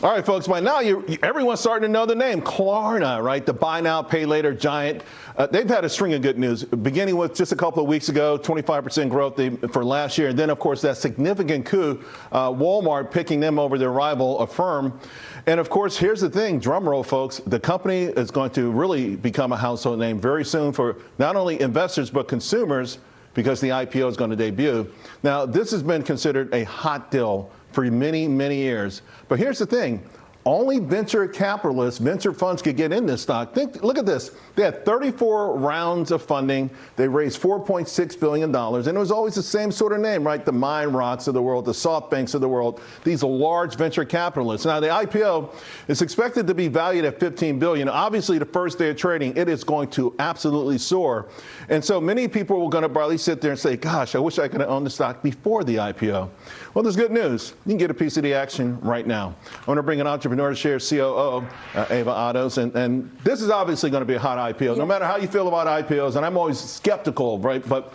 All right, folks, by now everyone's starting to know the name, Klarna, right? The buy now, pay later giant. They've had a string of good news, beginning with just a couple of weeks ago, 25% growth for last year. And then, of course, that significant coup, Walmart picking them over their rival, Affirm. And, of course, here's the thing, drum roll, folks, the company is going to really become a household name very soon for not only investors but consumers, because the IPO is going to debut. Now, this has been considered a hot deal for many, many years. But here's the thing. Only venture capitalists, venture funds could get in this stock. Look at this. They had 34 rounds of funding. They raised $4.6 billion. And it was always the same sort of name, right? The Mine Rocks of the world, the SoftBanks of the world. These are large venture capitalists. Now, the IPO is expected to be valued at $15 billion. Obviously, the first day of trading, it is going to absolutely soar. And so many people were going to probably sit there and say, gosh, I wish I could have owned the stock before the IPO. Well, there's good news. You can get a piece of the action right now. I want to bring an entrepreneur to share, COO, Eva Ados. And this is obviously going to be a hot IPO, no matter how you feel about IPOs. And I'm always skeptical, right? But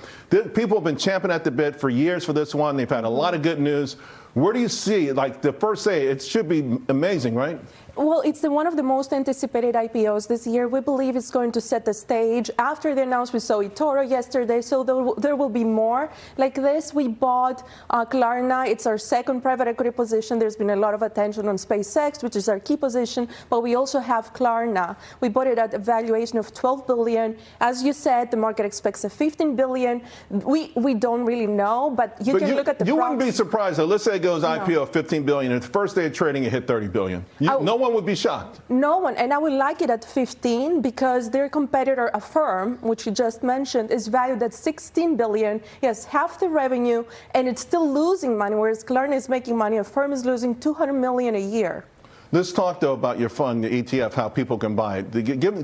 people have been champing at the bit for years for this one. They've had a lot of good news. Where do you see, like the first day, it should be amazing, right? Well, it's one of the most anticipated IPOs this year. We believe it's going to set the stage. After the announcement, we saw eToro yesterday, so there will be more like this. We bought Klarna. It's our second private equity position. There's been a lot of attention on SpaceX, which is our key position, but we also have Klarna. We bought it at a valuation of $12 billion. As you said, the market expects a $15 billion. We don't really know, but you can look at the You wouldn't be surprised, though. Let's say it goes IPO of $15 billion, and the first day of trading, it hit $30 billion. No one would be shocked. No one, and I would like it at 15 because their competitor, Affirm, which you just mentioned, is valued at 16 billion. It has half the revenue, and it's still losing money, whereas Klarna is making money. Affirm is losing 200 million a year. Let's talk, though, about your fund, the ETF, how people can buy it.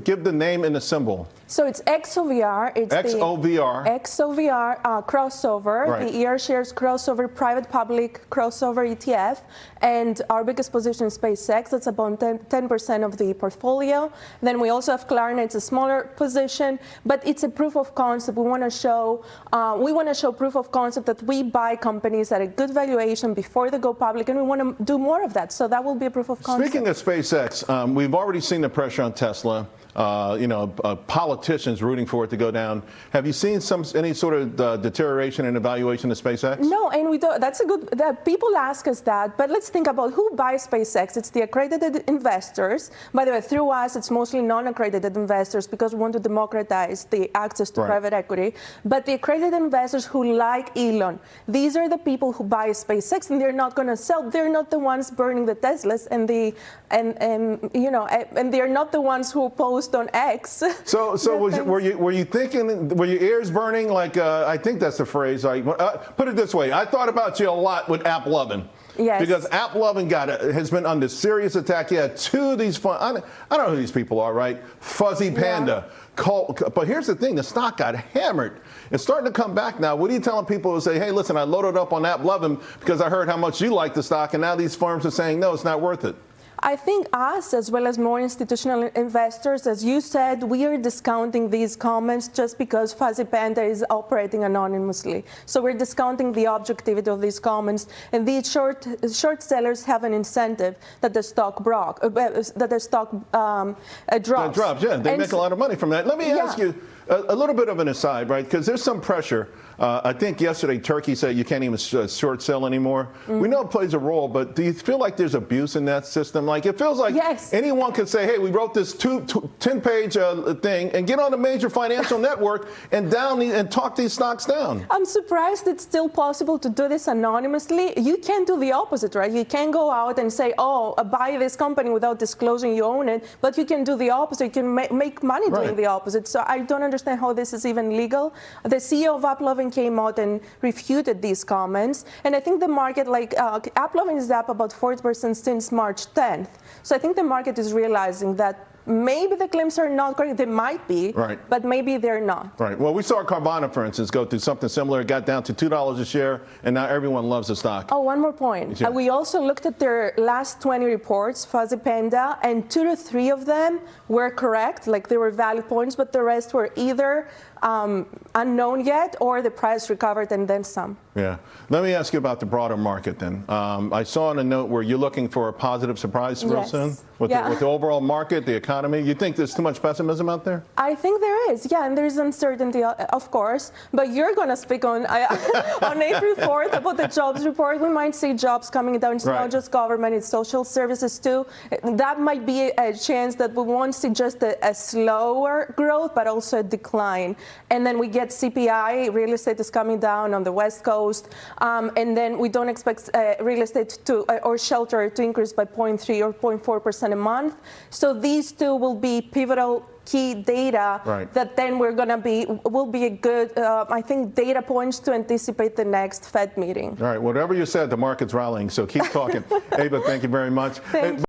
Give the name and the symbol. So it's XOVR. It's XOVR. XOVR crossover, Right. the ER shares crossover, private-public crossover ETF. And our biggest position is SpaceX. That's about 10% of the portfolio. Then we also have Klarna. It's a smaller position, but it's a proof of concept. We want to show proof of concept that we buy companies at a good valuation before they go public, and we want to do more of that. So that will be a proof of concept. Speaking of SpaceX, we've already seen the pressure on Tesla. Politicians rooting for it to go down. Have you seen any sort of deterioration in the valuation of SpaceX? No, and we don't. That's a good. People ask us that, but let's think about who buys SpaceX. It's the accredited investors. By the way, through us, it's mostly non-accredited investors because we want to democratize the access to private equity. But the accredited investors who like Elon, these are the people who buy SpaceX, and they're not going to sell. They're not the ones burning the Teslas and they're not the ones who oppose on X. So were you thinking, were your ears burning? Like, I think that's the phrase. Like, put it this way. I thought about you a lot with Applovin. Yes. Because Applovin has been under serious attack. He had two of these I don't know who these people are, right? Fuzzy Panda. Yeah. But here's the thing. The stock got hammered. It's starting to come back now. What are you telling people who say, hey, listen, I loaded up on Applovin because I heard how much you like the stock, and now these firms are saying, no, it's not worth it? I think us, as well as more institutional investors, as you said, we are discounting these comments just because Fuzzy Panda is operating anonymously. So we're discounting the objectivity of these comments, and these short sellers have an incentive that the stock drops. That drops, yeah. They make a lot of money from that. Let me ask you a little bit of an aside, right? Because there's some pressure. I think yesterday Turkey said you can't even short sell anymore. Mm-hmm. We know it plays a role, but do you feel like there's abuse in that system? Like it feels like anyone can say, hey, we wrote this 10-page thing and get on a major financial network and talk these stocks down. I'm surprised it's still possible to do this anonymously. You can do the opposite, right? You can go out and say, oh, buy this company without disclosing you own it, but you can do the opposite. You can make money doing the opposite. So I don't understand how this is even legal. The CEO of Applovin came out and refuted these comments. And I think the market, Applovin is up about 40% since March 10th. So I think the market is realizing that maybe the claims are not correct. They might be, but maybe they're not. Right. Well, we saw Carvana, for instance, go through something similar. It got down to $2 a share, and now everyone loves the stock. Oh, one more point. Sure. We also looked at their last 20 reports, Fuzzy Panda, and 2 to 3 of them were correct, like they were valid points, but the rest were either unknown yet, or the price recovered and then some. Yeah. Let me ask you about the broader market then. I saw in a note where you're looking for a positive surprise real Yes. soon with, Yeah. with the overall market, the economy. You think there's too much pessimism out there? I think there is, yeah, and there's uncertainty, of course. But you're going to speak on on April 4th about the jobs report. We might see jobs coming down. It's Right. not just government; it's social services too. That might be a chance that we won't see just a slower growth, but also a decline. And then we get CPI. Real estate is coming down on the West Coast, and then we don't expect real estate to or shelter to increase by 0.3 or 0.4% a month. So these two will be pivotal key data Right. that then will be a good, I think, data points to anticipate the next Fed meeting. All right. Whatever you said, the market's rallying. So keep talking. Eva, thank you very much. Thank you.